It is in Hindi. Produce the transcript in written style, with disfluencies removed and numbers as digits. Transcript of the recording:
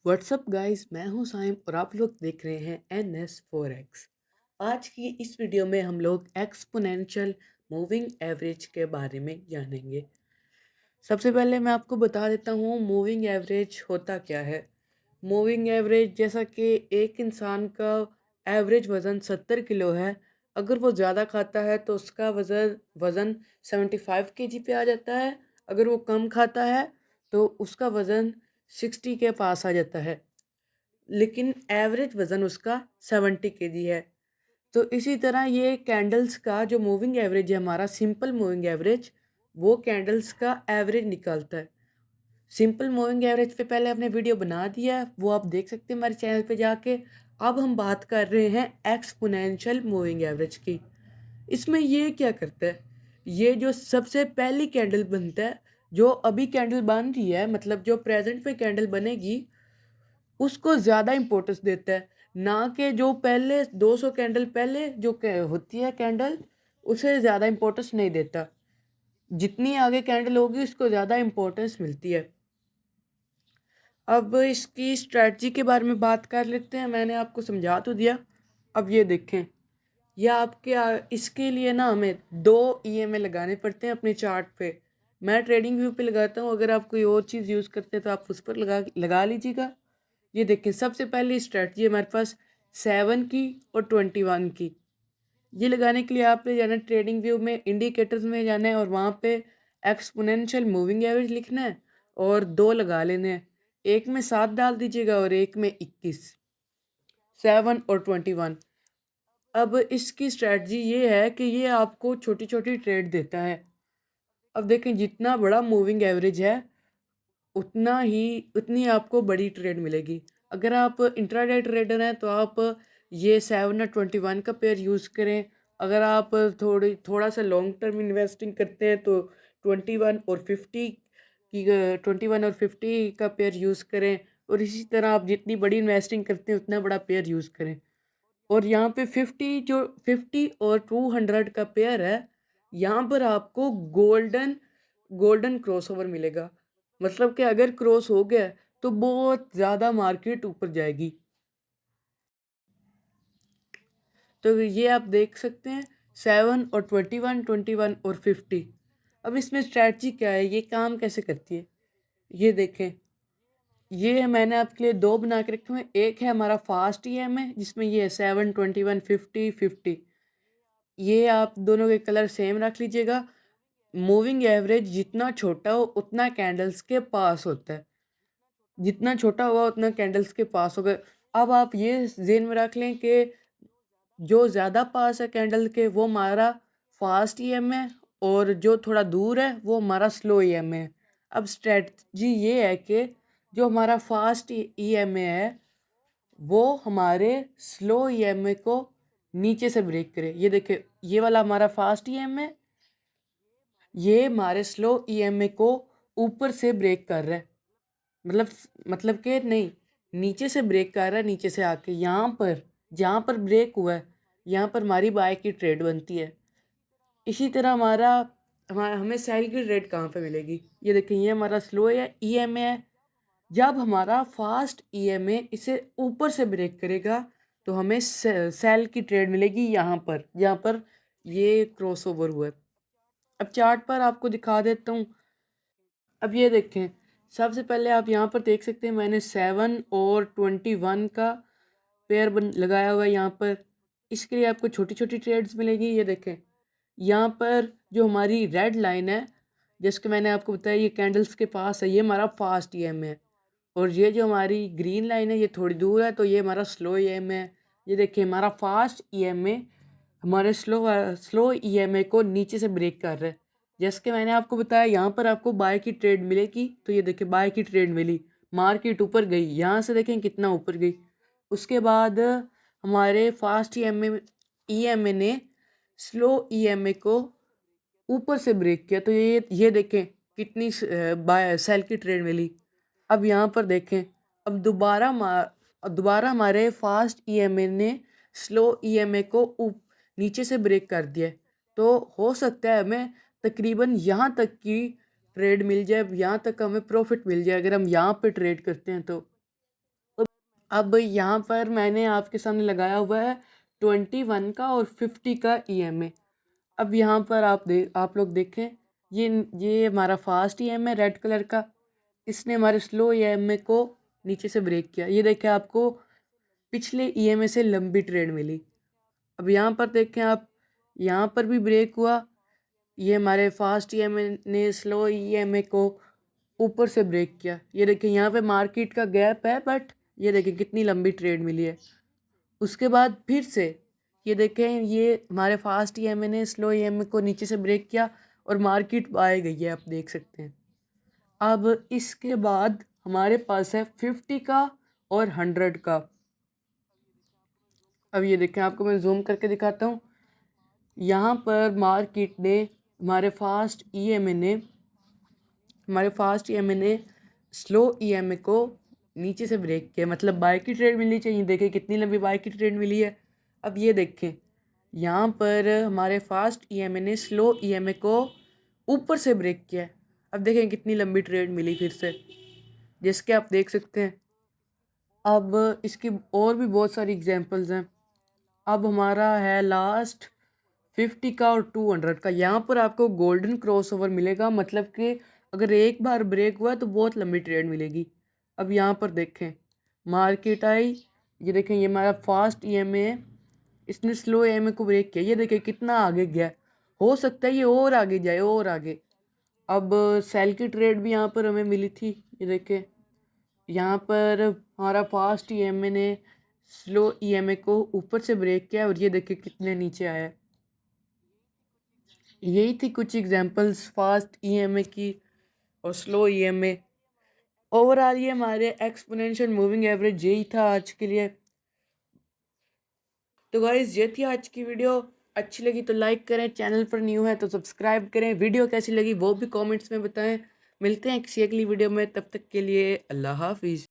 व्हाट्सअप गाइस, मैं हूं साइम और आप लोग देख रहे हैं NS4X। आज की इस वीडियो में हम लोग एक्सपोनेंशियल मूविंग एवरेज के बारे में जानेंगे। सबसे पहले मैं आपको बता देता हूं मूविंग एवरेज होता क्या है। मूविंग एवरेज जैसा कि एक इंसान का एवरेज वज़न 70 किलो है। अगर वो ज़्यादा खाता है तो उसका वज़न 75 केजी पे आ जाता है। अगर वो कम खाता है तो उसका वज़न 60 के पास आ जाता है। लेकिन एवरेज वज़न उसका 70 केजी है। तो इसी तरह ये कैंडल्स का जो मूविंग एवरेज है हमारा सिंपल मूविंग एवरेज, वो कैंडल्स का एवरेज निकालता है। सिंपल मूविंग एवरेज पे पहले हमने वीडियो बना दिया है, वो आप देख सकते हैं हमारे चैनल पे जाके। अब हम बात कर रहे हैं एक्सपोनेंशियल मूविंग एवरेज की। इसमें ये क्या करता है, ये जो सबसे पहली कैंडल बनता है, जो अभी कैंडल बन रही है, मतलब जो प्रेजेंट में कैंडल बनेगी, उसको ज़्यादा इम्पोर्टेंस देता है। ना कि जो पहले 200 कैंडल पहले जो होती है कैंडल, उसे ज़्यादा इम्पोर्टेंस नहीं देता। जितनी आगे कैंडल होगी उसको ज़्यादा इम्पोर्टेंस मिलती है। अब इसकी स्ट्रैटेजी के बारे में बात कर लेते हैं। मैंने आपको समझा तो दिया। अब ये देखें, यह आपके इसके लिए ना हमें 2 ईएमए लगाने पड़ते हैं अपने चार्ट पे। मैं ट्रेडिंग व्यू पे लगाता हूँ, अगर आप कोई और चीज़ यूज़ करते हैं तो आप उस पर लगा लगा लीजिएगा। ये देखिए, सबसे पहली स्ट्रैटेजी हमारे पास 7 की और 21 की। ये लगाने के लिए आपने जाना है ट्रेडिंग व्यू में, इंडिकेटर्स में जाना है और वहाँ पे एक्सपोनेंशियल मूविंग एवरेज लिखना है और 2 लगा लेने हैं। एक में 7 डाल दीजिएगा और एक में 21, 7 और 21। अब इसकी स्ट्रैटेजी ये है कि ये आपको छोटी-छोटी ट्रेड देता है। अब देखें, जितना बड़ा मूविंग एवरेज है उतनी आपको बड़ी ट्रेड मिलेगी। अगर आप इंट्राडे ट्रेडर हैं तो आप ये 7 और 21 का पेयर यूज़ करें। अगर आप थोड़ा सा लॉन्ग टर्म इन्वेस्टिंग करते हैं तो 21 और 50 का पेयर यूज़ करें। और इसी तरह आप जितनी बड़ी इन्वेस्टिंग करते हैं उतना बड़ा पेयर यूज़ करें। और यहाँ पे 50 और 200 का पेयर है, यहाँ पर आपको गोल्डन गोल्डन क्रॉसओवर मिलेगा। मतलब कि अगर क्रॉस हो गया तो बहुत ज़्यादा मार्केट ऊपर जाएगी। तो ये आप देख सकते हैं 7 और 21 और 50। अब इसमें स्ट्रैटेजी क्या है, ये काम कैसे करती है, ये देखें। ये मैंने आपके लिए 2 बना के रखे हुए हैं। एक है हमारा फास्ट ईएमए जिसमें ये है 7, 21, 50, 50। ये आप दोनों के कलर सेम रख लीजिएगा। मूविंग एवरेज जितना छोटा हो उतना कैंडल्स के पास होता है। जितना छोटा होगा उतना कैंडल्स के पास होगा। अब आप ये ज़हन में रख लें कि जो ज़्यादा पास है कैंडल के वो हमारा फास्ट ईएमए है और जो थोड़ा दूर है वो हमारा स्लो ईएमए है। अब स्ट्रेटजी ये है कि जो हमारा फास्ट ईएमए है वो हमारे स्लो ईएमए को नीचे से ब्रेक करे। ये देखिए, ये वाला हमारा फास्ट ईएमए, ये हमारे स्लो ईएमए को ऊपर से ब्रेक कर रहा है। मतलब मतलब कि नहीं, नीचे से ब्रेक कर रहा है, नीचे से आके यहाँ पर जहाँ पर ब्रेक हुआ है यहाँ पर हमारी बाय की ट्रेड बनती है। इसी तरह हमें सेल की ट्रेड कहाँ पे मिलेगी, ये देखिए, ये हमारा स्लो है ईएमए है। जब हमारा फास्ट ईएमए इसे ऊपर से ब्रेक करेगा तो हमें सेल की ट्रेड मिलेगी यहाँ पर, जहाँ पर ये क्रॉसओवर हुआ है। अब चार्ट पर आपको दिखा देता हूँ। अब ये देखें, सबसे पहले आप यहाँ पर देख सकते हैं मैंने 7 और 21 का पेयर लगाया हुआ है यहाँ पर। इसके लिए आपको छोटी छोटी ट्रेड्स मिलेगी। ये देखें, यहाँ पर जो हमारी रेड लाइन है, जिसके मैंने आपको बताया ये कैंडल्स के पास है, ये हमारा फास्ट ईएम है। और ये जो हमारी ग्रीन लाइन है ये थोड़ी दूर है, तो ये हमारा स्लो ईएम है। ये देखिए, हमारा फास्ट ईएम हमारे स्लो ईएमए को नीचे से ब्रेक कर रहा है। जैसे कि मैंने आपको बताया यहाँ पर आपको बाय की ट्रेड मिलेगी, तो ये देखिए बाय की ट्रेड मिली, मार्केट ऊपर गई, यहाँ से देखें कितना ऊपर गई। उसके बाद हमारे फास्ट ईएमए ने स्लो ईएमए को ऊपर से ब्रेक किया, तो ये देखें कितनी बाय सेल की ट्रेड मिली। अब यहाँ पर देखें, अब दोबारा हमारे फास्ट ईएमए ने स्लो ईएमए को नीचे से ब्रेक कर दिया है। तो हो सकता है हमें तकरीबन यहाँ तक की ट्रेड मिल जाए, यहाँ तक हमें प्रॉफिट मिल जाए अगर हम यहाँ पे ट्रेड करते हैं तो। अब यहाँ पर मैंने आपके सामने लगाया हुआ है 21 का और 50 का ईएमए। अब यहाँ पर आप लोग देखें, ये हमारा फास्ट ईएमए रेड कलर का, इसने हमारे स्लो ईएमए को नीचे से ब्रेक किया। ये देखें, आपको पिछले ईएमए से लंबी ट्रेड मिली। अब यहाँ पर देखें आप, यहाँ पर भी ब्रेक हुआ। ये हमारे फास्ट ईएमए ने स्लो ईएमए को ऊपर से ब्रेक किया। ये देखिए यहाँ पे मार्केट का गैप है, बट ये देखिए कितनी लंबी ट्रेड मिली है। उसके बाद फिर से ये देखें, ये हमारे फास्ट ईएमए ने स्लो ईएमए को नीचे से ब्रेक किया और मार्केट बाय गई है, आप देख सकते हैं। अब इसके बाद हमारे पास है 50 का और 100 का। अब ये देखें, आपको मैं जूम करके दिखाता हूँ। यहाँ पर मार्केट ने हमारे फास्ट ईएमए ने स्लो ईएमए को नीचे से ब्रेक किया, मतलब बाय की ट्रेड मिलनी चाहिए। देखें कितनी लंबी बाय की ट्रेड मिली है। अब ये देखें, यहाँ पर हमारे फास्ट ईएमए ने स्लो ईएमए को ऊपर से ब्रेक किया है। अब देखें कितनी लंबी ट्रेड मिली फिर से, जिसके आप देख सकते हैं। अब इसकी और भी बहुत सारी एग्जांपल्स हैं। अब हमारा है लास्ट 50 का और 200 का। यहाँ पर आपको गोल्डन क्रॉसओवर मिलेगा, मतलब कि अगर एक बार ब्रेक हुआ तो बहुत लंबी ट्रेड मिलेगी। अब यहाँ पर देखें, मार्केट आई, ये देखें, ये हमारा फास्ट ईएमए है, इसने स्लो ईएमए को ब्रेक किया। ये देखें कितना आगे गया, हो सकता है ये और आगे जाए, और आगे। अब सेल की ट्रेड भी यहाँ पर हमें मिली थी। ये देखें, यहाँ पर हमारा फास्ट ईएमए ने स्लो ईएमए को ऊपर से ब्रेक किया और ये देखिए कितने नीचे आया। यही थी कुछ एग्जांपल्स फास्ट ईएमए की और स्लो ईएमए। ओवरऑल ये हमारे एक्सपोनेंशियल मूविंग एवरेज यही था आज के लिए। तो गाइस, ये थी आज की वीडियो। अच्छी लगी तो लाइक करें, चैनल पर न्यू है तो सब्सक्राइब करें। वीडियो कैसी लगी वो भी कमेंट्स में बताएं। मिलते हैं किसी अगली वीडियो में, तब तक के लिए अल्लाह हाफिज़।